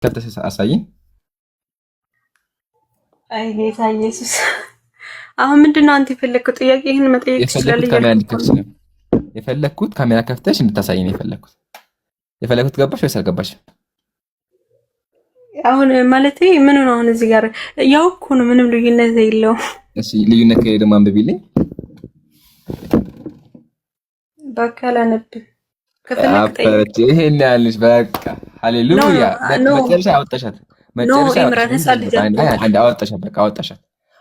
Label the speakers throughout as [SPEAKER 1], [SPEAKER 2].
[SPEAKER 1] ከፍተሽ አሳይኝ።
[SPEAKER 2] አይ ጌታ ኢየሱስ፣ አሁን ምንድነው አንተ የፈለግከው ጥያቄ? ይሄን መጠየቅ ትችላለህ።
[SPEAKER 1] የፈለግኩት ካሜራ ከፍተሽ እንድታሳይኝ ነው የፈለግኩት። የፈለግኩት ገባሽ ወይስ አልገባሽ?
[SPEAKER 2] አሁን ማለት ምን ነው አሁን እዚህ ጋር ያው እኮ ነው፣ ምንም ልዩነት የለውም።
[SPEAKER 1] እሺ ልዩነት ከሌለ ደግሞ አንብቢልኝ።
[SPEAKER 2] በቃላ ነብ ከፈለክ
[SPEAKER 1] ጠይቅ። ይሄን ያልሽ በቃ ሃሌሉያ። መጨረሻ አወጣሻት፣ መጨረሻ አወጣሻት፣ በቃ አወጣሻት።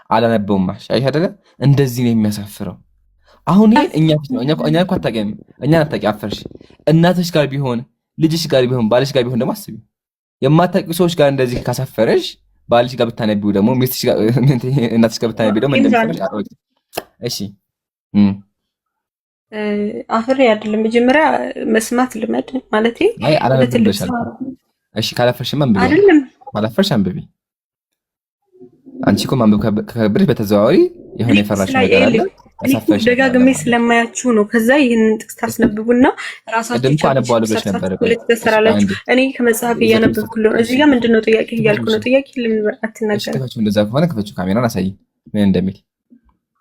[SPEAKER 1] አላነበውም ማሽ አይሽ አይደለ? እንደዚህ ነው የሚያሳፍረው። አሁን ይሄን እኛ እኮ አታውቂም፣ እኛ አታውቂ አፈርሽ። እናትሽ ጋር ቢሆን ልጅሽ ጋር ቢሆን ባልሽ ጋር ቢሆን ደግሞ አስቢ። የማታውቂው ሰዎች ጋር እንደዚህ ካሳፈረሽ ባልሽ ጋር ብታነቢው ደግሞ ሚስትሽ ጋር እናትሽ ጋር ብታነቢው ደግሞ እንደምትፈርሽ አውቂ። እሺ
[SPEAKER 2] አፍሬ አይደለም መጀመሪያ መስማት ልመድ ማለት
[SPEAKER 1] አይ አላነበብሽም። እሺ ካላፈርሽማ አንብቢ አይደለም ካላፈርሽ አንብቢ። አንቺ እኮ ማንበብ ከከበደሽ በተዘዋዋሪ የሆነ የፈራሽ ነገር አለ። አሳፈሽ
[SPEAKER 2] ደጋግሜ ስለማያችሁ ነው። ከዛ ይሄንን ጥቅስ ታስነብቡና ራሳችሁ
[SPEAKER 1] ደምቆ አነባዋለሁ ብለሽ ነበር።
[SPEAKER 2] እኔ ከመጽሐፍ እያነበብኩ ነው። እዚህ ጋር ምንድነው ጥያቄ እያልኩ ነው። ጥያቄ ለምን አትናገር?
[SPEAKER 1] ክፈችው። እንደዛ ከሆነ ክፈችው። ካሜራውን አሳይ ምን እንደሚል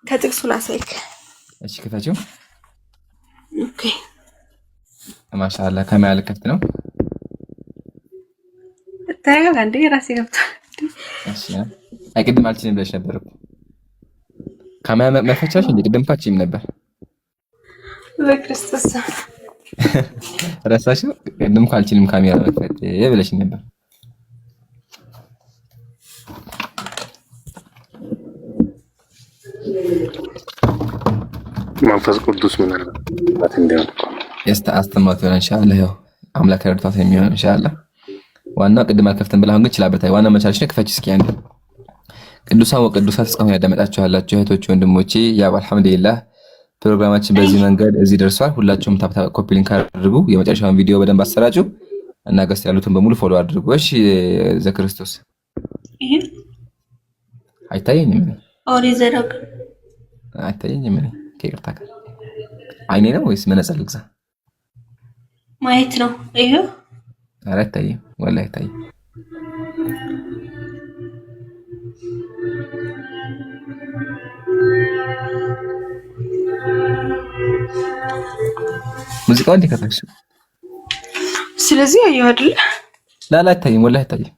[SPEAKER 2] ከጥቅሱ ላሳይክ።
[SPEAKER 1] እሺ ክፈችው።
[SPEAKER 2] ኦኬ
[SPEAKER 1] ማሻአላ ካሜራ ልከፍት ነው።
[SPEAKER 2] ታየው አንዴ ራሴ ገብቷል።
[SPEAKER 1] እሺ አይቅድም አልችልም ብለሽ ነበር እኮ ካሜራ መፈቻሽ እንደ ቅድም ፓችም ነበር።
[SPEAKER 2] በክርስቶስ
[SPEAKER 1] ረሳሽው? ቅድም ካልችልም ካሜራ መክፈት ብለሽ ነበር።
[SPEAKER 3] መንፈስ ቅዱስ ምን አለ እንደሆነ
[SPEAKER 1] አስተማት ነው ኢንሻአላህ። ያው አምላክ ረድቷት የሚሆን ኢንሻአላህ። ዋናው ቅድም አልከፍተን ብለህ አሁን ግን ችላበታይ ዋናው መቻልሽ ነው። ክፈች እስኪ አንዴ። ቅዱሳን ወቅዱሳት እስካሁን ያዳመጣችሁ ያላችሁ እህቶች ወንድሞቼ፣ ያው አልሐምዱሊላህ ፕሮግራማችን በዚህ መንገድ እዚህ ደርሷል። ሁላችሁም ታፕ ኮፒ ሊንክ አድርጉ፣ የመጨረሻውን ቪዲዮ በደንብ አሰራጩ እና ገስት ያሉትን በሙሉ ፎሎ አድርጉ። እሺ ዘክርስቶስ አይታየኝም።
[SPEAKER 2] ኦሪ ዘረግ
[SPEAKER 1] አይታየኝም። ከይቅርታ ጋር አይኔ ነው ወይስ መነጽር ልግዛ?
[SPEAKER 2] ማየት ነው። ይሄው
[SPEAKER 1] ኧረ አይታየኝም፣ ወላሂ አይታየኝም። ሙዚቃው እንዴት ከታች?
[SPEAKER 2] ስለዚህ አየሁ አይደል?
[SPEAKER 1] ላላ አይታየኝም፣ ወላሂ አይታየኝም።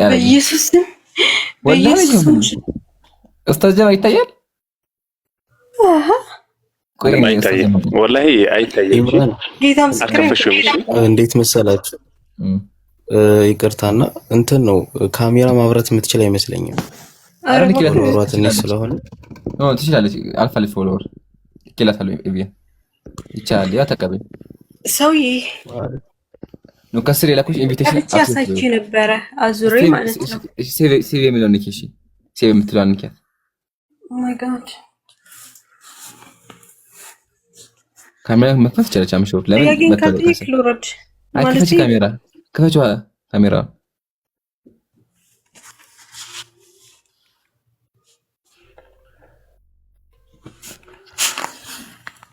[SPEAKER 2] በኢየሱስ ስም
[SPEAKER 1] ወላሂ ኡስታዝ ጀማ ይታያል?
[SPEAKER 2] አሃ
[SPEAKER 3] ቆይ አይታየም፣ ወላሂ አይታየም።
[SPEAKER 2] ጌታ ምስክሬ።
[SPEAKER 4] እንዴት መሰላችሁ? ይቅርታና እንትን ነው ካሜራ ማብራት የምትችል አይመስለኝም።
[SPEAKER 1] አረን ይችላል
[SPEAKER 4] ማብራት እንዴ ስለሆነ
[SPEAKER 1] ነው ትችላለች። አልፋለች ፎሎወር ይችላል ኢቪን ይቻላል። ያ ተቀበል
[SPEAKER 2] ሰውዬ
[SPEAKER 1] ነው ከስር የላኩሽ ኢንቪቴሽን
[SPEAKER 2] አሳይቼ ነበረ አዙሬ ማለት ነው።
[SPEAKER 1] ሴቭ የሚለውን ንኪ። እሺ ሴቭ የምትለውን ንኪያት።
[SPEAKER 2] ኦ ማይ ጋድ
[SPEAKER 1] ካሜራ መክፈት ይችላል። አምሾት ለምን
[SPEAKER 2] መጥተህ ክሎሮድ
[SPEAKER 1] ማለት ካሜራ ከፈች ካሜራ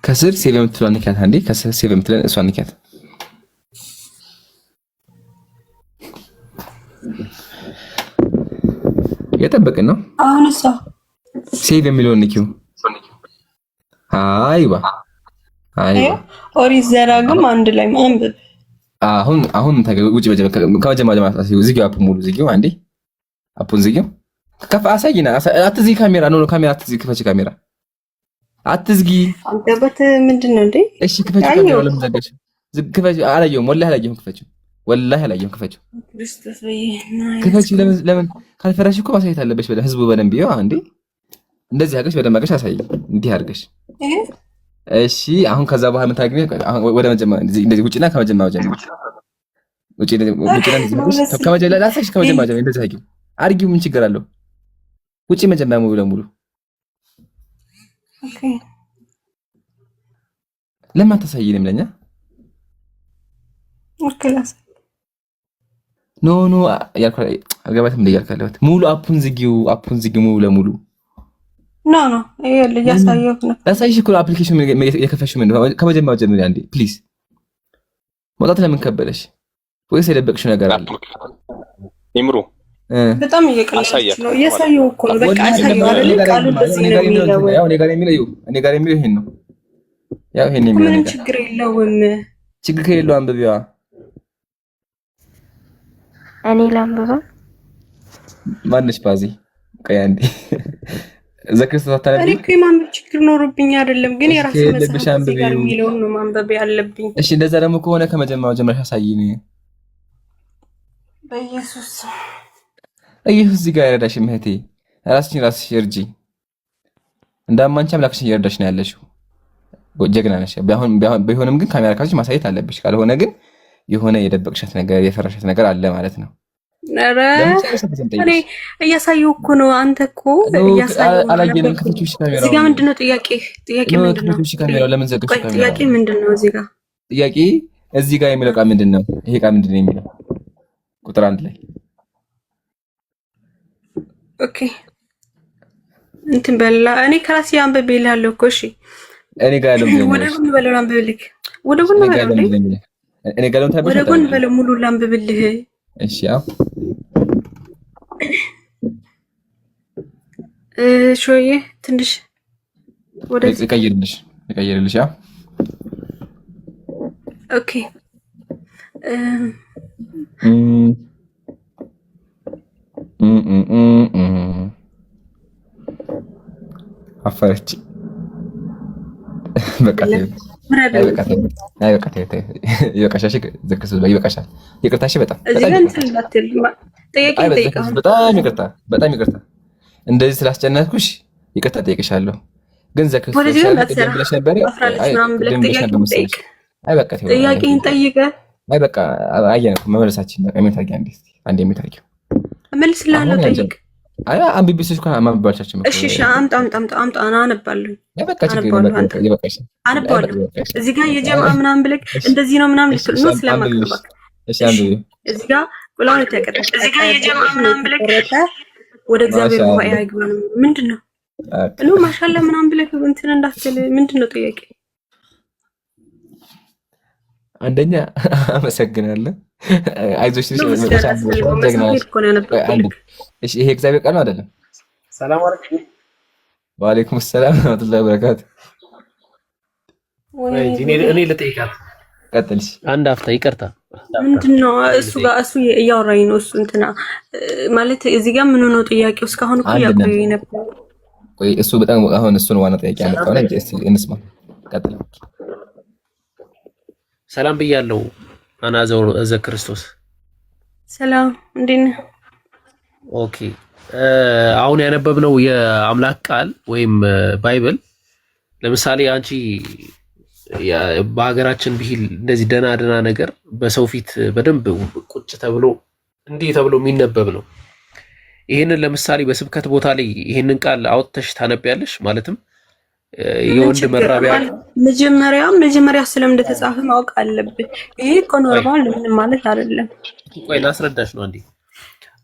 [SPEAKER 1] ከስር ሴቭ የምትለውን ንኪያት። አንዴ ከስር ሴቭ የምትለውን እሷን ንኪያት። የጠበቅን ነው።
[SPEAKER 2] አሁንሳ
[SPEAKER 1] ሴቭ የሚለውን ንኪው። አይዋ
[SPEAKER 2] ኦሪት ዘዳግም አንድ ላይ ማንበብ።
[SPEAKER 1] አሁን ውጪ ከመጀመሪያ ዝጊው፣ አፑን ሙሉ ዝጊው። አንዴ አፑን ዝጊው። ከፍ አሳይና አትዝጊ ካሜራ ነው ካሜራ አትዝጊ። ክፈች ካሜራ አትዝጊ።
[SPEAKER 2] አንተበት ምንድነው እንዴ?
[SPEAKER 1] እሺ ክፈች ካሜራ። ለምን ዘጋሽ? ክፈች። አላየሁም፣ ወላሂ አላየሁም። ክፈች፣ ወላሂ አላየሁም። ክፈች
[SPEAKER 2] ክርስቶስ
[SPEAKER 1] ክፈች። ለምን ካልፈራሽ እኮ ማሳየት አለበሽ። ህዝቡ በደንብ ይኸው። አንዴ እንደዚህ አድርገሽ በደንብ አድርገሽ አሳይ። እንዲህ አድርገሽ እሺ። አሁን ከዛ በኋላ የምታገኘው ወደ መጀመሪያ እንደዚህ ውጪና ከመጀመሪያው ጀምሮ ውጪና ከመጀመሪያው ላሳይሽ። ከመጀመሪያው እንደዚህ አድርጊው። ምን ችግር አለው? ውጪ መጀመሪያ ሙሉ ለሙሉ
[SPEAKER 2] ኦኬ።
[SPEAKER 1] ለምን አታሳይንም ለኛ?
[SPEAKER 2] ኦኬ ላስ
[SPEAKER 1] ኖ ያልኩ አገባትም እንደያልካለሁት ሙሉ አፑን ዝጊው። አፑን ዝጊው ሙሉ ለሙሉ
[SPEAKER 2] ኖ ይሄ ልጅ ያሳየሁት ነው።
[SPEAKER 1] ላሳይሽ እኮ አፕሊኬሽን የከፈሽው ምን ከመጀመሪያው ጀምሪ። አንዴ ፕሊዝ። መውጣት ለምን ከበደሽ? ወይስ የደበቅሽው ነገር አለ?
[SPEAKER 3] ይምሩ
[SPEAKER 2] በጣም እየቀለድሽ ነው። እያሳየው እኮ ነው። በቃ አሳየው አይደል? ቃሉ እንደዚህ ነው የሚለው።
[SPEAKER 1] ያው እኔ ጋር የሚለው ይሄን ነው። ያው ይሄን የሚለው
[SPEAKER 2] ምንም ችግር የለውም።
[SPEAKER 1] ችግር ከሌለው አንብቢዋ።
[SPEAKER 2] እኔ ላንብባ።
[SPEAKER 1] ማንሽ ባዚ ቆይ አንዴ ዘክርስቶስ አታነቢ።
[SPEAKER 2] እኔ እኮ የማንበብ ችግር ኖሮብኝ አይደለም፣ ግን የራስ መጽሐፍ ጋር የሚለውን ነው ማንበብ ያለብኝ።
[SPEAKER 1] እሺ እንደዛ ደግሞ ከሆነ ከመጀመሪያው ጀምረሽ አሳይኝ።
[SPEAKER 2] በኢየሱስ
[SPEAKER 1] ኢየሱስ እዚህ ጋር ያረዳሽ እህቴ፣ ራስሽ እርጂ። እንዳማንቺ አምላክሽን እየረዳሽ ነው ያለሽው። ጀግና ነሽ። ቢሆንም ግን ካሜራ ካለሽ ማሳየት አለብሽ። ካልሆነ ግን የሆነ የደበቅሻት ነገር የፈረሻት ነገር አለ ማለት ነው።
[SPEAKER 2] ኧረ እኔ እያሳየሁ እኮ ነው። አንተ እኮ እያሳየሁ
[SPEAKER 1] አላየንም። ከፍተሽ ካሜራው
[SPEAKER 2] እዚህ ጋር ምንድነው ጥያቄ ምንድነው?
[SPEAKER 1] ካሜራው ለምን ዘግተሽ ካሜራው?
[SPEAKER 2] ጥያቄ ምንድነው?
[SPEAKER 1] ጥያቄ እዚህ ጋር የሚለው ቃል ምንድነው? ይሄ ቃል ምንድነው የሚለው? ቁጥር 1 ላይ
[SPEAKER 2] ኦኬ እንትን በላ እኔ ከራሴ አንብቤልሃለሁ እኮ። እሺ እኔ ጋር ያለው ወደ ጎን በለው አንብብልህ። ወደ ጎን በለው
[SPEAKER 1] እኔ ጋር ያለው ታብሽ
[SPEAKER 2] ወደ ጎን በለው ሙሉ ላንብብልህ።
[SPEAKER 1] እሺ ያው
[SPEAKER 2] ሾዬ ትንሽ ወደ
[SPEAKER 1] ቀይርልሽ ያው
[SPEAKER 2] ኦኬ
[SPEAKER 1] አፈረች። በቃ ይበቃሻል። ዘክርስቶስ ይበቃሻል። ይቅርታሽ በጣም በጣም ይቅርታ። እንደዚህ ስላስጨነቅኩሽ ይቅርታ ጠይቅሻለሁ። ግን ዘክርስቶስ ብለሽ ነበር። አይ በቃ
[SPEAKER 2] ጥያቄን ጠይቀህ
[SPEAKER 1] አይ በቃ አየን እኮ መመለሳችን። በቃ ምን ታርጊ አንዴ ምን ታርጊ
[SPEAKER 2] እመልስልሃለሁ። ጠይቅ።
[SPEAKER 1] አይ አንብቤሽ እኮ ማንበባቻችን።
[SPEAKER 2] እሺ አምጣ አና አነባለሁ።
[SPEAKER 1] በቃ ችግር የለም። ይበቃሽ
[SPEAKER 2] አነባለሁ። እዚህ ጋር የጀማዓ ምናምን ብለህ እንደዚህ ነው ምናምን ልትል ነው ስለማቀርባክ።
[SPEAKER 1] እሺ አንብቤ
[SPEAKER 2] እዚህ ጋር ቁላውን ተቀደደ። እዚህ ጋር የጀማዓ ምናምን ብለህ ወደ እግዚአብሔር ጉባኤ አይግባም። ምንድነው ነው ማሻአላ ምናምን ብለህ እንትን እንዳትል። ምንድነው ጥያቄ?
[SPEAKER 1] አንደኛ አመሰግናለሁ። አይዞሽ ልጅ እሺ ይሄ እግዚአብሔር ቃል ነው አይደለም?
[SPEAKER 5] ሰላም አለይኩም።
[SPEAKER 1] ወአለይኩም ሰላም ወራህመቱላሂ ወበረካቱ።
[SPEAKER 5] እኔ ልጠይቃት።
[SPEAKER 1] ቀጥልሽ።
[SPEAKER 5] አንድ አፍታ ይቅርታ።
[SPEAKER 2] ምንድነው እሱ ጋር እሱ እያወራኝ ነው። እሱ እንትና ማለት እዚህ ጋር ምን ሆኖ ጥያቄው እስካሁን እኮ ያቆየኝ ነበር።
[SPEAKER 1] ቆይ እሱ በጣም አሁን እሱ ነው ዋና ጥያቄ ያመጣው ነው። እስቲ እንስማ። ቀጥል።
[SPEAKER 5] ሰላም ብያለሁ። አናዘው ዘክርስቶስ
[SPEAKER 2] ሰላም እንዴት ነህ?
[SPEAKER 5] ኦኬ አሁን ያነበብነው የአምላክ ቃል ወይም ባይብል ለምሳሌ አንቺ በሀገራችን ብሂል እንደዚህ ደና ነገር በሰው ፊት በደንብ ቁጭ ተብሎ እንዲህ ተብሎ የሚነበብ ነው። ይሄንን ለምሳሌ በስብከት ቦታ ላይ ይሄንን ቃል አውጥተሽ ታነቢያለሽ? ማለትም የወንድ መራቢያ
[SPEAKER 2] መጀመሪያ ስለምን እንደተጻፈ ማወቅ አለብን። ይሄ እኮ ኖርማል ነው፣ ምንም ማለት አይደለም።
[SPEAKER 5] ቆይ ላስረዳሽ ነው አንዴ።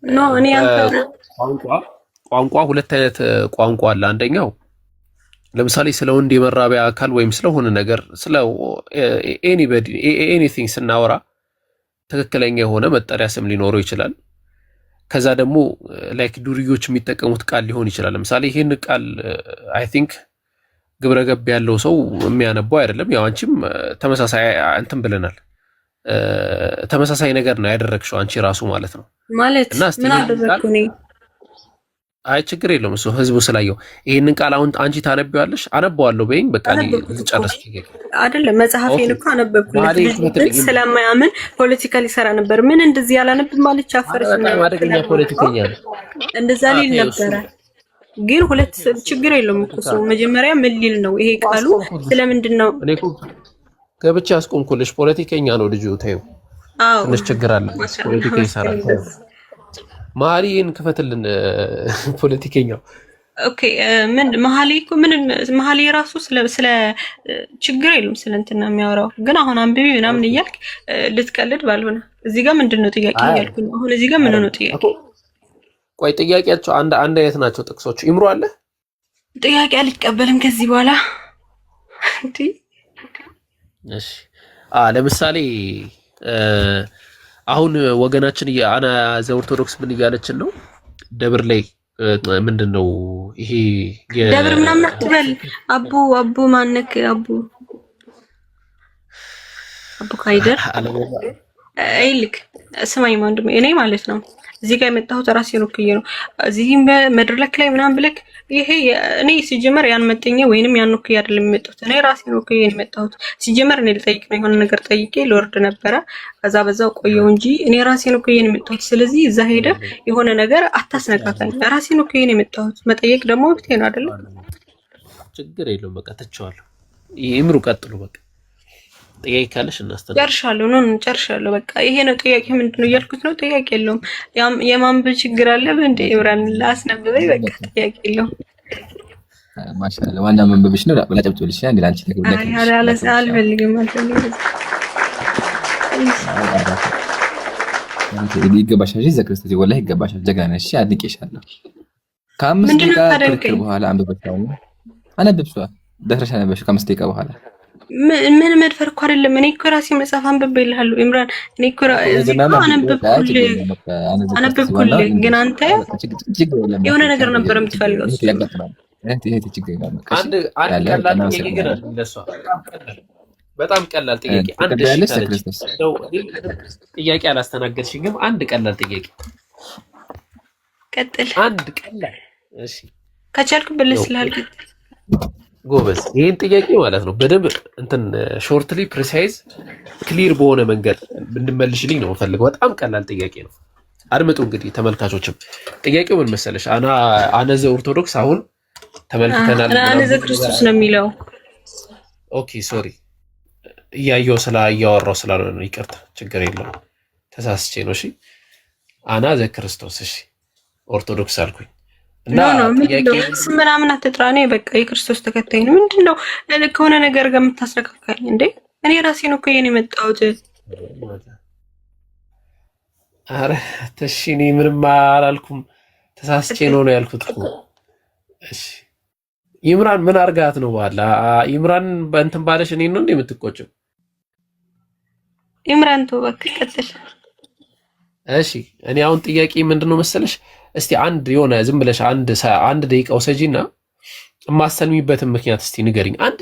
[SPEAKER 2] ኖ እኔ አንተ
[SPEAKER 5] ቋንቋ ሁለት አይነት ቋንቋ አለ። አንደኛው ለምሳሌ ስለ ወንድ የመራቢያ አካል ወይም ስለሆነ ነገር ስለ ኤኒቲንግ ስናወራ ትክክለኛ የሆነ መጠሪያ ስም ሊኖረው ይችላል። ከዛ ደግሞ ላይክ ዱርዮች የሚጠቀሙት ቃል ሊሆን ይችላል። ለምሳሌ ይሄን ቃል አይ ቲንክ ግብረ ገብ ያለው ሰው የሚያነባው አይደለም። ያው አንቺም ተመሳሳይ እንትን ብለናል። ተመሳሳይ ነገር ነው ያደረግሽው አንቺ ራሱ ማለት ነው።
[SPEAKER 2] ማለት ምን አደረግኩ እኔ?
[SPEAKER 5] አይ ችግር የለውም እሱ ህዝቡ ስላየው። ይሄንን ቃል አሁን አንቺ ታነቢዋለሽ? አነባዋለሁ በይኝ በቃ ልጨርስ
[SPEAKER 2] አይደለም። መጽሐፌን እኮ አነበብኩለት። ስለማያምን ፖለቲካሊ ሰራ ነበር። ምን እንደዚህ ያላነብብ ማለት ቻፈረሽ ነው።
[SPEAKER 5] አደገኛ ፖለቲከኛ ነው
[SPEAKER 2] እንደዛ ሊል ነበረ። ግን ሁለት ችግር የለውም እኮ ሰው መጀመሪያ ምን ሊል ነው? ይሄ ቃሉ ስለምንድን ነው?
[SPEAKER 5] እኔ እኮ ገብቼ አስቆምኩልሽ። ፖለቲከኛ ነው ልጁ። ተይው ትንሽ ችግር አለ። ፖለቲካ ይሰራል። መሀሊን ክፈትልን። ፖለቲከኛው
[SPEAKER 2] ኦኬ ምን መሀሊ እኮ ምን መሀሊ ራሱ ስለ ችግር የለውም ስለ እንትን ነው የሚያወራው። ግን አሁን አንብቢ ምናምን እያልክ ልትቀልድ ባልሆነ እዚህ ጋር ምንድን ነው ጥያቄ እያልኩኝ። አሁን እዚህ ጋር ምን ነው ጥያቄ?
[SPEAKER 5] ቆይ ጥያቄያቸው አንድ አይነት ናቸው ጥቅሶቹ። ይምሩ አለ
[SPEAKER 2] ጥያቄ አልቀበልም ከዚህ በኋላ እንዴ።
[SPEAKER 5] እሺ ለምሳሌ አሁን ወገናችን የአና ዘኦርቶዶክስ ምን እያለችን ነው? ደብር ላይ ምንድነው ይሄ
[SPEAKER 2] ደብር ምናምን አትበል። አቡ ማነክ አቡ ካይደር አይልክ ስማኝ ወንድሜ፣ እኔ ማለት ነው እዚህ ጋር የመጣሁት ራሴን ወክዬ ነው። እዚህ መድረክ ላይ ምናምን ብለክ ይሄ እኔ ሲጀመር ያን መጠኛ ወይንም ያን ወክዬ አይደለም የመጣሁት። እኔ ራሴን ወክዬ ነው የመጣሁት። ሲጀመር እኔ ልጠይቅ ነው የሆነ ነገር ጠይቄ ልወርድ ነበረ። ከዛ በዛው ቆየው እንጂ እኔ ራሴን ወክዬ ነው የመጣሁት። ስለዚህ እዛ ሄደ የሆነ ነገር አታስነካካኝ። ራሴን ወክዬ ነው የመጣሁት። መጠየቅ ደግሞ ብቴ ነው አይደል?
[SPEAKER 5] ችግር የለውም። በቃ ተቻዋለሁ። ይምሩ ቀጥሉ። በቃ ጥያቄ ካለሽ እናስተናግድ።
[SPEAKER 2] ጨርሻለሁ። ጨርሻለሁ። በቃ ይሄ ነው ጥያቄ። ምንድነው እያልኩት ነው? ጥያቄ የለውም። የማንበብ ችግር አለ እንዴ? ኢምራን ላስነብበኝ። በቃ ጥያቄ የለውም።
[SPEAKER 1] ማሻአላ ዋና መንበብሽ ነው። ላጨብጭብልሽ አንዴ ላንቺ ነገር
[SPEAKER 2] አልፈልግም።
[SPEAKER 1] ይገባሻል። ዘክርስቶስ ወላሂ ይገባሻል። ጀግና ነሽ። አድንቄሻለሁ። ከአምስት ደቂቃ ክርክር በኋላ አንብበሻው አነበብሽው ደፍረሽ አነበብሽው ከአምስት ደቂቃ በኋላ
[SPEAKER 2] ምን መድፈር እኮ አይደለም። እኔ እኮ ራሴ መጽሐፍ አንብቤልሃለሁ ኢምራን። እኔ እኮ አነበብኩልህ፣ ግን አንተ የሆነ ነገር ነበር የምትፈልገው።
[SPEAKER 5] በጣም ቀላል ጥያቄ። ጥያቄ አላስተናገድሽኝም። አንድ ቀላል ጥያቄ
[SPEAKER 2] ቀጥል።
[SPEAKER 5] አንድ ቀላል እሺ፣
[SPEAKER 2] ከቻልክ ብለህ ስላልክ
[SPEAKER 5] ጎበዝ። ይሄን ጥያቄ ማለት ነው በደንብ እንትን ሾርትሊ ፕሪሳይዝ ክሊር በሆነ መንገድ እንድመልሽልኝ ነው የምፈልገው። በጣም ቀላል ጥያቄ ነው። አድምጡ እንግዲህ ተመልካቾችም። ጥያቄው ምን መሰለሽ? አነ ዘኦርቶዶክስ አሁን ተመልክተናል።
[SPEAKER 2] አነ ዘክርስቶስ ነው የሚለው።
[SPEAKER 5] ኦኬ ሶሪ፣ እያወራው ስላልሆነ ነው። ይቅርታ፣ ችግር የለውም ተሳስቼ ነው። እሺ አና ዘክርስቶስ። እሺ ኦርቶዶክስ አልኩኝ።
[SPEAKER 2] ስም ምናምን አትጥራ። እኔ በቃ የክርስቶስ ተከታይ ነው። ምንድነው ከሆነ ነገር ጋር የምታስረካካኝ እንዴ? እኔ ራሴ ነው ከየኔ የመጣሁት።
[SPEAKER 5] አረ ተሺ፣ እኔ ምንም አላልኩም። ተሳስቼ ነው ያልኩት እኮ። እሺ ኢምራን ምን አርጋት ነው ባላ? ኢምራን በእንትን ባለሽ እኔ ነው እንዴ የምትቆጭው?
[SPEAKER 2] ኢምራን ተው እባክህ ቀጥል።
[SPEAKER 5] እሺ እኔ አሁን ጥያቄ ምንድነው መሰለሽ? እስቲ አንድ የሆነ ዝም ብለሽ አንድ ደቂቃ ውሰጂና የማሰልሚበትን ምክንያት እስቲ ንገሪኝ። አንድ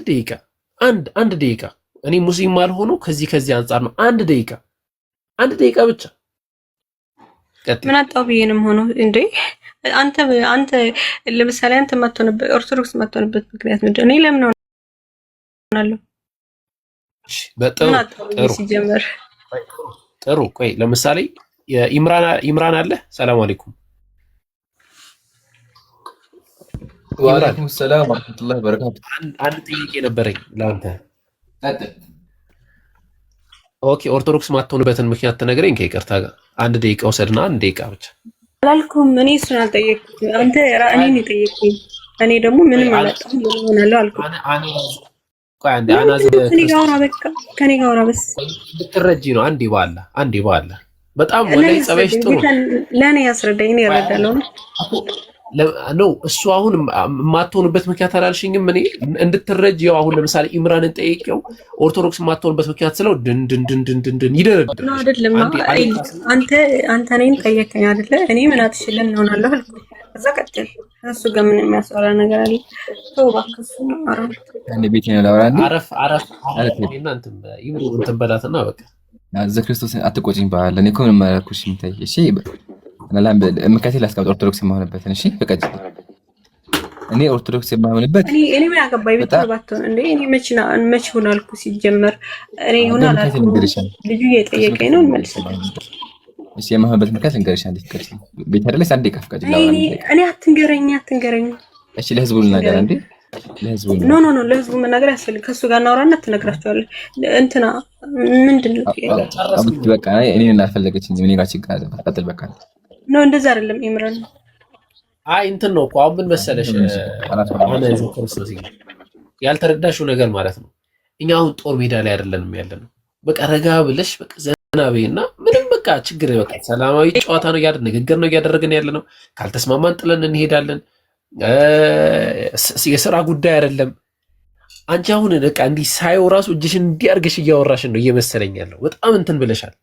[SPEAKER 5] ደቂቃ እኔ ሙስሊም አልሆነው ከዚህ አንጻር ነው። አንድ ደቂቃ ብቻ።
[SPEAKER 2] ምን አጣው ብዬንም ሆኖ እንዴ? አንተ ለምሳሌ አንተ ማጥቶንበት ኦርቶዶክስ ማጥቶንበት ምክንያት ምንድነው? እኔ ለምን ሆናለሁ?
[SPEAKER 5] እሺ ጥሩ። ቆይ ለምሳሌ ኢምራን አለ። ሰላም አለይኩም።
[SPEAKER 1] ወአለይኩም ሰላም ወራህመቱላሂ ወበረካቱ።
[SPEAKER 5] አንድ ጥያቄ ነበረኝ ለአንተ። ኦኬ ኦርቶዶክስ ማትሆንበትን ምክንያት ትነግረኝ ከይቅርታ ጋር። አንድ ደቂቃ ወሰድና አንድ ደቂቃ ብቻ።
[SPEAKER 2] አላልኩም እኔ እሱን አልጠየቅኩኝ። አንተ እኔን የጠየቅኩኝ። እኔ ደግሞ ምንም አላጣም ሆናለሁ አልኩኝ።
[SPEAKER 5] ቆይ አንዴ
[SPEAKER 2] ከኔ ጋር አውራ በስ
[SPEAKER 5] ልትረጂ ነው። አንዴ ባላ በጣም ወላሂ ጸባይሽ ጥሩ።
[SPEAKER 2] ለኔ ያስረዳኝ እኔ እረዳለሁ
[SPEAKER 5] ነው እሱ። አሁን የማትሆንበት ምክንያት አላልሽኝም? እኔ እንድትረጅ ያው አሁን ለምሳሌ ኢምራንን ጠይቄው ኦርቶዶክስ የማትሆንበት ምክንያት ስለው ድን ይደረድር
[SPEAKER 2] ነው አይደለም? አንተ እኔን ጠየቀኝ አይደለ? እኔ ምን አትሽለን እንሆናለሁ አልኩ። ከዛ ቀጥል። እሱ ጋር ምን የሚያስወራ ነገር አለ? ተው እባክህ። እሱ ነው
[SPEAKER 1] አንዴ ቤት ነው ላውራንዲ
[SPEAKER 5] አረፍ እናንተም ይምሩ እንትን በላትና በቃ
[SPEAKER 1] ዘክርስቶስ አትቆጪኝ ባለ እኔ እኮ ምንም አላልኩሽ። ምታይ እሺ ምክንያቱም ላስቀምጥ ኦርቶዶክስ የማሆንበትን። እሺ በቃ እኔ ኦርቶዶክስ የማሆንበት
[SPEAKER 2] እኔ ምን አገባኝ ብትባቶ እንዴ? እኔ መች ሆናልኩ? ሲጀመር እኔ ሆናላልኩ። ልጁ እየጠየቀኝ ነው እንመልስልኝ።
[SPEAKER 1] እሺ የማሆንበት ምክንያት ልንገርሽ። አንዴ ፍቅር ቤት አይደለሽ? አንዴ ከፍቃጅ
[SPEAKER 2] እኔ አትንገረኝ።
[SPEAKER 1] እሺ ለህዝቡ ልናገር። አንዴ ለህዝቡ
[SPEAKER 2] ኖ ለህዝቡ መናገር ያስፈልግ። ከሱ ጋር እናውራና ትነግራቸዋለህ። እንትና ምንድነው
[SPEAKER 1] በቃ እኔን እናፈለገችኝ ምን ጋር ችግር አለ? ቀጥል በቃ
[SPEAKER 2] ነው እንደዛ አይደለም ኢምራን።
[SPEAKER 5] አይ እንትን ነው እኮ አሁን ምን መሰለሽ፣ አሁን ክርስቶስ ያልተረዳሽው ነገር ማለት ነው። እኛ አሁን ጦር ሜዳ ላይ አይደለንም ያለነው። በቃ ረጋ ብለሽ በቃ ዘና በይና ምንም በቃ ችግር በቃ ሰላማዊ ጨዋታ ነው ንግግር ነው እያደረግን ያለነው። ካልተስማማን ጥለን እንሄዳለን። የስራ ጉዳይ አይደለም። አንቺ አሁን በቃ እንዲህ ሳይው ራሱ እጅሽን እንዲህ አድርገሽ እያወራሽን ነው እየመሰለኝ ያለው። በጣም እንትን ብለሻል።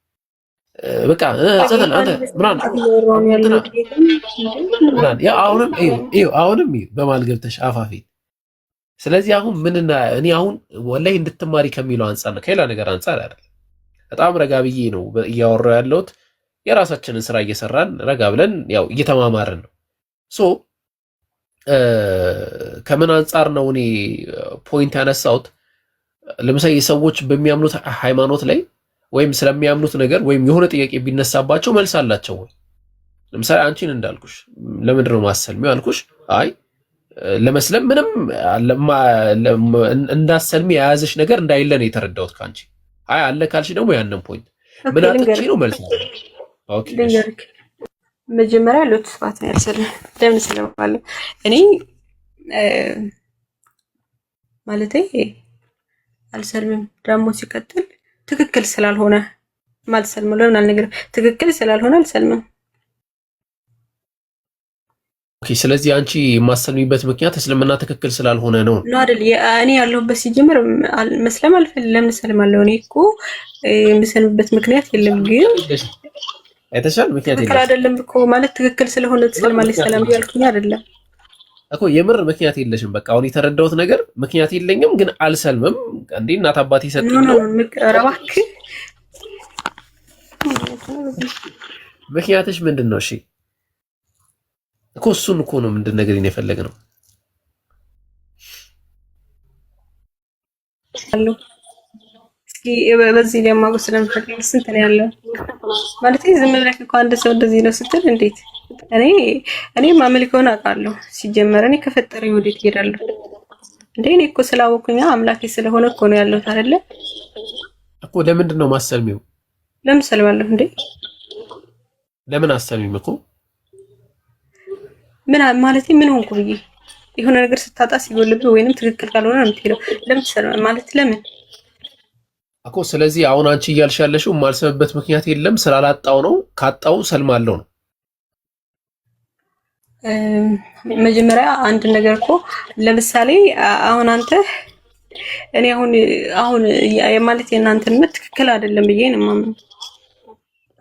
[SPEAKER 5] በቃ ጸተን አንተ ምናምን አሁንም በማል ገብተሽ አፋፊ። ስለዚህ አሁን ምንና እኔ አሁን ወላሂ እንድትማሪ ከሚለው አንጻር ነው፣ ከሌላ ነገር አንጻር አይደለም። በጣም ረጋ ብዬ ነው እያወራሁ ያለሁት። የራሳችንን ስራ እየሰራን ረጋ ብለን ያው እየተማማርን ነው። ሶ ከምን አንጻር ነው እኔ ፖይንት ያነሳሁት? ለምሳሌ ሰዎች በሚያምኑት ሃይማኖት ላይ ወይም ስለሚያምኑት ነገር ወይም የሆነ ጥያቄ ቢነሳባቸው መልስ አላቸው ወይ? ለምሳሌ አንቺን እንዳልኩሽ ለምንድን ነው ማሰልሚው አልኩሽ። አይ ለመስለም ምንም እንዳሰልሚ የያዘሽ ነገር እንዳይለ ነው የተረዳሁት ካንቺ። አይ አለ ካልሽ ደግሞ ያንን ፖይንት ምን አጥቼ ነው መልስ። ኦኬ
[SPEAKER 2] መጀመሪያ ሎት ስፋት ነው ያልሰለም ለምን ስለማለ እኔ ማለቴ አልሰልምም። ደግሞ ሲቀጥል ትክክል ስላልሆነ ማልሰልም ለምን አልነገርም? ትክክል ስላልሆነ አልሰልምም።
[SPEAKER 5] ኦኬ ስለዚህ አንቺ የማሰልሚበት ምክንያት እስልምና ትክክል ስላልሆነ ነው
[SPEAKER 2] ነው አይደል? እኔ ያለሁበት ሲጀምር መስለም አልፈልግም። ለምን ሰልማለሁ? እኔ እኮ የምሰልምበት ምክንያት የለም። ግን
[SPEAKER 5] አይተሻል፣ ምክንያት የለም
[SPEAKER 2] አይደለም እኮ ማለት ትክክል ስለሆነ ትሰልማለች ሰላም ያልኩኝ አይደለም
[SPEAKER 5] እኮ የምር ምክንያት የለሽም። በቃ አሁን የተረዳሁት ነገር ምክንያት የለኝም ግን አልሰልምም። እንዴ እናት አባቴ ሰጡኝ ነው
[SPEAKER 2] ምክራባክ
[SPEAKER 5] ምክንያትሽ ምንድን ነው? እሺ እኮ እሱን እኮ ነው ምንድን ነገር የፈለግ ነው
[SPEAKER 2] እስኪ በዚህ ላይ ማጎስ ስለምፈልግ ስንት ነው ያለው ማለት ዝም ብለህ እኮ አንድ ሰው እንደዚህ ነው ስትል እንዴት እኔ ማመልከውን አውቃለሁ። ሲጀመር እኔ ከፈጠረኝ ወዴት እሄዳለሁ እንዴ? እኔ እኮ ስላወኩኛ አምላኬ ስለሆነ እኮ ነው ያለሁት አይደለ
[SPEAKER 5] እኮ። ለምንድን ነው ማሰልሚው?
[SPEAKER 2] ለምን ሰልማለሁ እንዴ?
[SPEAKER 5] ለምን አሰልሚም እኮ
[SPEAKER 2] ምን ማለት ምን ሆንኩ ብዬ የሆነ ነገር ስታጣ ሲጎልብህ ወይንም ትክክል ካልሆነ ነው የምትሄደው። ለምን ሰልማ ማለት ለምን
[SPEAKER 5] እኮ። ስለዚህ አሁን አንቺ እያልሽ ያለሽው የማልሰምበት ምክንያት የለም ስላላጣው ነው፣ ካጣው ሰልማለሁ ነው።
[SPEAKER 2] መጀመሪያ አንድ ነገር እኮ ለምሳሌ አሁን አንተ እኔ አሁን ማለት የእናንተን ምት ትክክል አይደለም ብዬ ነው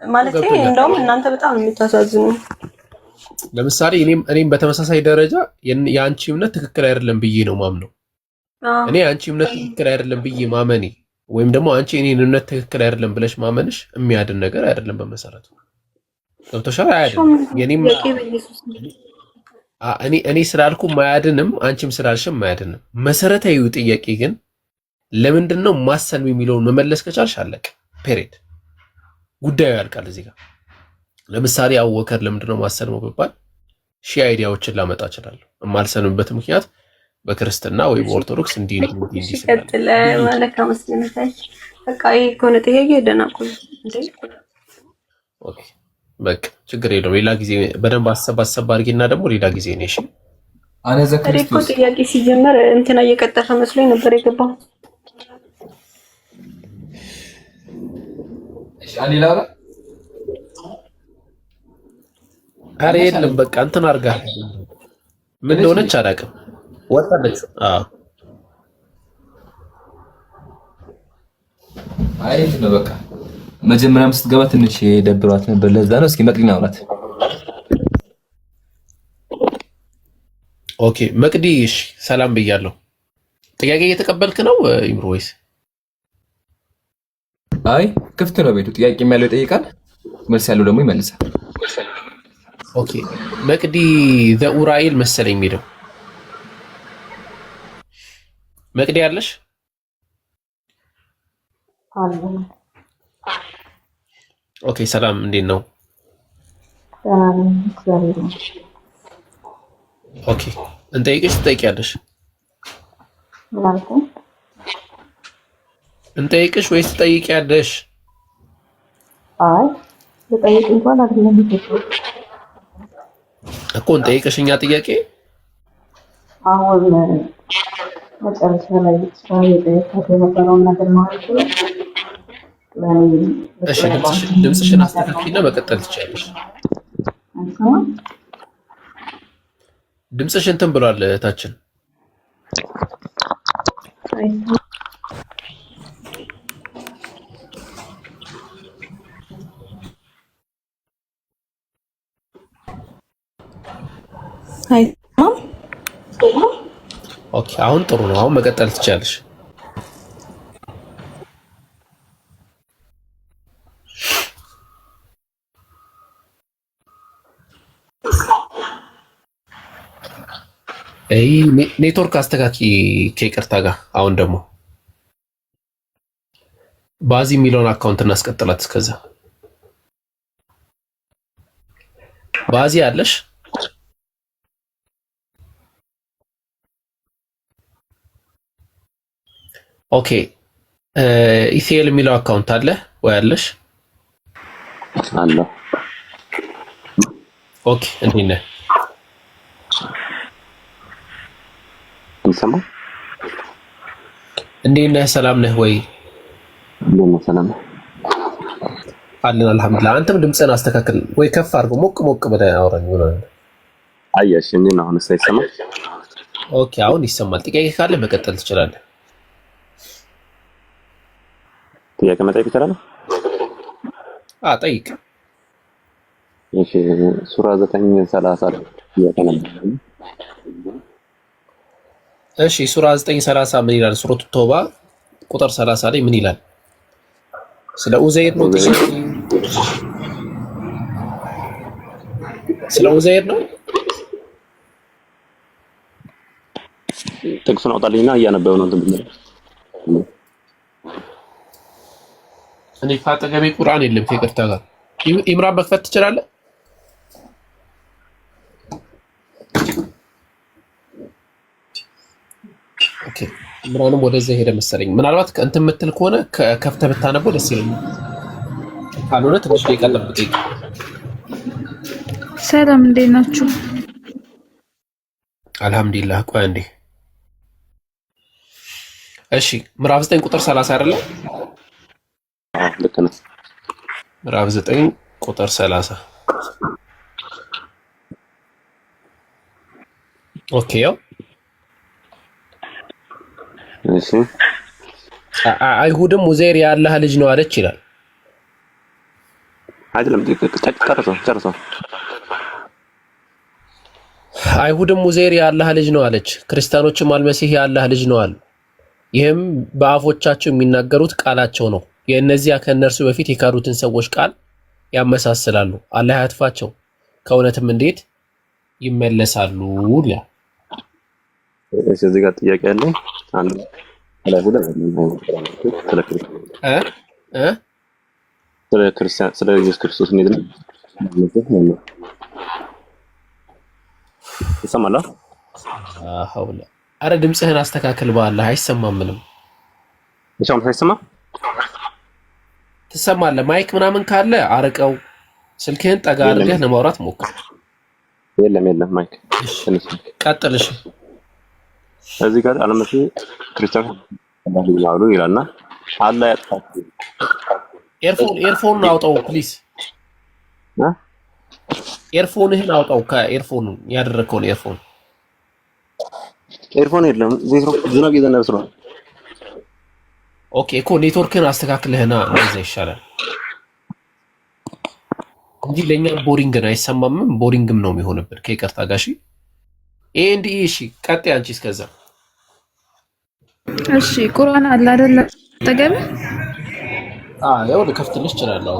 [SPEAKER 2] ማለት እንደውም እናንተ በጣም የምታሳዝኑ።
[SPEAKER 5] ለምሳሌ እኔም በተመሳሳይ ደረጃ የአንቺ እምነት ትክክል አይደለም ብዬ ነው ማምነው። እኔ የአንቺ እምነት ትክክል አይደለም ብዬ ማመኔ ወይም ደግሞ አንቺ እኔን እምነት ትክክል አይደለም ብለሽ ማመንሽ የሚያድን ነገር አይደለም። በመሰረቱ ገብቶሻል? አይደለም የኔም እኔ ስላልኩ ማያድንም አንቺም ስላልሽም ማያድንም። መሰረታዊው ጥያቄ ግን ለምንድን ነው ማሰልም የሚለውን መመለስ ከቻልሽ አለቀ፣ ፔሬድ፣ ጉዳዩ ያልቃል እዚህ ጋር። ለምሳሌ አወከር ለምንድን ነው ማሰልመው ቢባል ሺህ አይዲያዎችን ላመጣ እችላለሁ። የማልሰልምበት ምክንያት በክርስትና ወይ በኦርቶዶክስ እንዲህ
[SPEAKER 2] ሲቀጥል ማለት መስለኝ በቃ ይሄ ከሆነ ጥያቄ ደናቁ እንዴ።
[SPEAKER 5] ኦኬ በቃ ችግር የለውም። ሌላ ጊዜ በደንብ አሰብ አድርጊና ደግሞ ሌላ ጊዜ ነሽ።
[SPEAKER 1] አነዘ ክርስቶስ
[SPEAKER 2] ጥያቄ ሲጀመር እንትና እየቀጠፈ መስሎኝ ነበር የገባው።
[SPEAKER 1] እሺ አሊላራ
[SPEAKER 5] አሬ የለም በቃ እንትን አድርጋ ምን እንደሆነች አላውቅም። ወጣለች።
[SPEAKER 1] አይ ነው በቃ መጀመሪያም ስትገባ ትንሽ የደብሯት ነበር። ለዛ ነው። እስኪ መቅዲን አውራት።
[SPEAKER 5] ኦኬ መቅዲ፣ እሺ ሰላም ብያለሁ። ጥያቄ እየተቀበልክ ነው ኢምሮ ወይስ?
[SPEAKER 1] አይ ክፍት ነው ቤቱ። ጥያቄ ያለው ይጠይቃል፣ መልስ ያለው ደግሞ ይመልሳል።
[SPEAKER 5] ኦኬ መቅዲ ዘኡራኤል መሰለኝ የሚለው መቅዲ ያለሽ? ኦኬ ሰላም፣ እንዴት ነው? ኦኬ እንጠይቅሽ ትጠይቂያለሽ? እንጠይቅሽ ወይስ ትጠይቂያለሽ?
[SPEAKER 6] አይ ልጠይቅ እንኳን አይደለም
[SPEAKER 5] እኮ እንጠይቅሽኛ ጥያቄ
[SPEAKER 6] አሁን መጨረሻ ላይ የጠየቃት የነበረውን ነገር ማለት ነው።
[SPEAKER 5] እሺ ድምፅሽን አስተካክልና መቀጠል ትችያለሽ። ድምፅሽ እንትን ብሏል እህታችን።
[SPEAKER 6] አይሰማም?
[SPEAKER 5] ኦኬ አሁን ጥሩ ነው። አሁን መቀጠል ትችላለሽ። ኔትወርክ አስተካኪ ከይቅርታ ጋር። አሁን ደግሞ ባዚ የሚለውን አካውንት እናስቀጥላት። እስከዛ ባዚ አለሽ? ኦኬ ኢሲኤል የሚለው አካውንት አለ ወይ አለሽ?
[SPEAKER 3] አለ።
[SPEAKER 5] ኦኬ እንዴት ነህ?
[SPEAKER 3] ይሰማል?
[SPEAKER 5] እንዴት ነህ? ሰላም ነህ ወይ?
[SPEAKER 3] ሰላም
[SPEAKER 5] አለን አልሐምዱሊላህ። አንተም ድምፅህን አስተካክል ወይ ከፍ አድርገው፣ ሞቅ ሞቅ ብለህ አውራኝ።
[SPEAKER 3] አየሽ እንዴ ነው? አሁን ይሰማል?
[SPEAKER 5] ኦኬ አሁን ይሰማል። ጥያቄ ካለ መቀጠል ትችላለህ።
[SPEAKER 3] ጥያቄ መጠየቅ ይችላል?
[SPEAKER 5] ጠይቅ።
[SPEAKER 3] እሺ ሱራ 9:30 ጥያቄ ነበር።
[SPEAKER 5] እሺ ሱራ 9:30 ምን ይላል? ሱረቱ ተውባ ቁጥር 30 ላይ ምን ይላል? ስለ ኡዘይር ነው። ስለ ኡዘይር ነው።
[SPEAKER 3] ጥቅሱን አውጣልኝና እያነበበ ነው እንትን ብትል።
[SPEAKER 5] እኔ ካጠገቤ ቁርአን የለም ከይቅርታ ጋር። ኢምራን መክፈት ትችላለህ? ኦኬ ኢምራንም ወደዛ ሄደ መሰለኝ። ምናልባት እንትን የምትል ከሆነ ከፍተህ ብታነበው ደስ ይለኛል። ካልሆነ ትንሽ ደቂቃ ጠብቀኝ።
[SPEAKER 7] ሰላም እንዴት ናችሁ?
[SPEAKER 5] አልሐምዱሊላህ። ቆይ አንዴ። እሺ ምዕራፍ 9 ቁጥር 30 አይደለ?
[SPEAKER 3] ልክ ነህ።
[SPEAKER 5] ምዕራፍ 9 ቁጥር 30 ኦኬ። ያው
[SPEAKER 3] እሺ
[SPEAKER 5] አይሁድም ኡዘይር የአላህ ልጅ ነው አለች ይላል።
[SPEAKER 3] አይደለም ጨርሰው።
[SPEAKER 5] አይሁድም ኡዘይር የአላህ ልጅ ነው አለች፣ ክርስቲያኖችም አልመሲህ የአላህ ልጅ ነው አሉ። ይህም በአፎቻቸው የሚናገሩት ቃላቸው ነው። የእነዚያ ከእነርሱ በፊት የካዱትን ሰዎች ቃል ያመሳስላሉ። አላህ ያጥፋቸው፣ ከእውነትም እንዴት ይመለሳሉ?
[SPEAKER 3] እዚህ ጋር ጥያቄ አለኝ። አንድ ስለ ኢየሱስ ክርስቶስ እንዴት ነው ይሰማል?
[SPEAKER 5] አረ ድምፅህን አስተካክል፣ በአላህ አይሰማም ምንም።
[SPEAKER 3] ብቻውን ሳይሰማ
[SPEAKER 5] ትሰማለህ? ማይክ ምናምን ካለ አርቀው፣ ስልክህን ጠጋ አድርገህ ለማውራት ሞክር።
[SPEAKER 3] የለም ማይክ
[SPEAKER 5] ቀጥልሽ።
[SPEAKER 3] እዚህ ጋር አለመሲ ክርስቲያን አሉ ይላልና አላህ ያጥፋችሁ።
[SPEAKER 5] ኤርፎን አውጣው ፕሊዝ። ኤርፎንህን አውጣው። ከኤርፎን ያደረከውን
[SPEAKER 3] ኤርፎን የለም። ዝናብ እየዘነበ ስለሆነ
[SPEAKER 5] ኦኬ እኮ ኔትወርክን አስተካክለህና እንደዛ ይሻላል እንጂ ለኛ ቦሪንግ ነው። አይሰማምም፣ ቦሪንግም ነው የሚሆንብን። ከይቅርታ ጋር እሺ። እሺ ቀጥይ አንቺ እስከዛ።
[SPEAKER 7] እሺ ቁርአን አለ አይደል አጠገብ?
[SPEAKER 5] ያው ልከፍትልሽ እችላለሁ።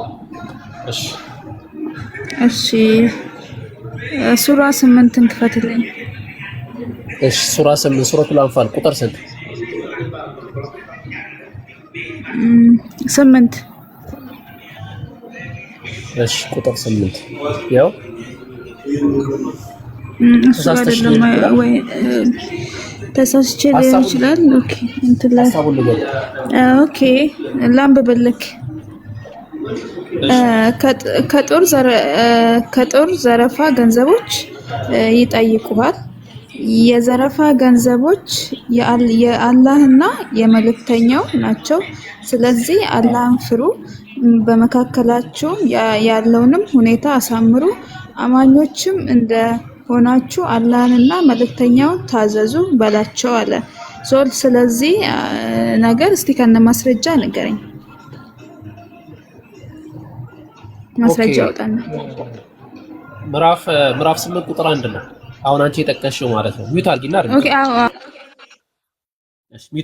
[SPEAKER 7] እሺ ሱራ 8ን ክፈትልኝ።
[SPEAKER 5] እሺ ሱራ 8 ሱረቱል አንፋል ቁጥር ስንት?
[SPEAKER 7] 8
[SPEAKER 5] እሺ ቁጥር 8 ያው
[SPEAKER 7] እሱ አይደለም ወይ? ተሳስቼ ሊሆን ይችላል። ኦኬ እንትን ላይ ኦኬ ላንብብልክ። ከጦር ዘረፋ ገንዘቦች ይጠይቁሃል። የዘረፋ ገንዘቦች የአላህና የመልእክተኛው ናቸው። ስለዚህ አላህን ፍሩ፣ በመካከላችሁ ያለውንም ሁኔታ አሳምሩ፣ አማኞችም እንደሆናችሁ አላህንና መልእክተኛውን ታዘዙ በላቸው አለ። ስለዚህ ነገር እስቲ ከነ ማስረጃ ንገረኝ። ማስረጃ አውጣና።
[SPEAKER 5] ምዕራፍ 8 ቁጥር 1 ነው አሁን አንቺ የጠቀስሽው ማለት ነው። ሚውት አድርጊና
[SPEAKER 7] ኦኬ አዎ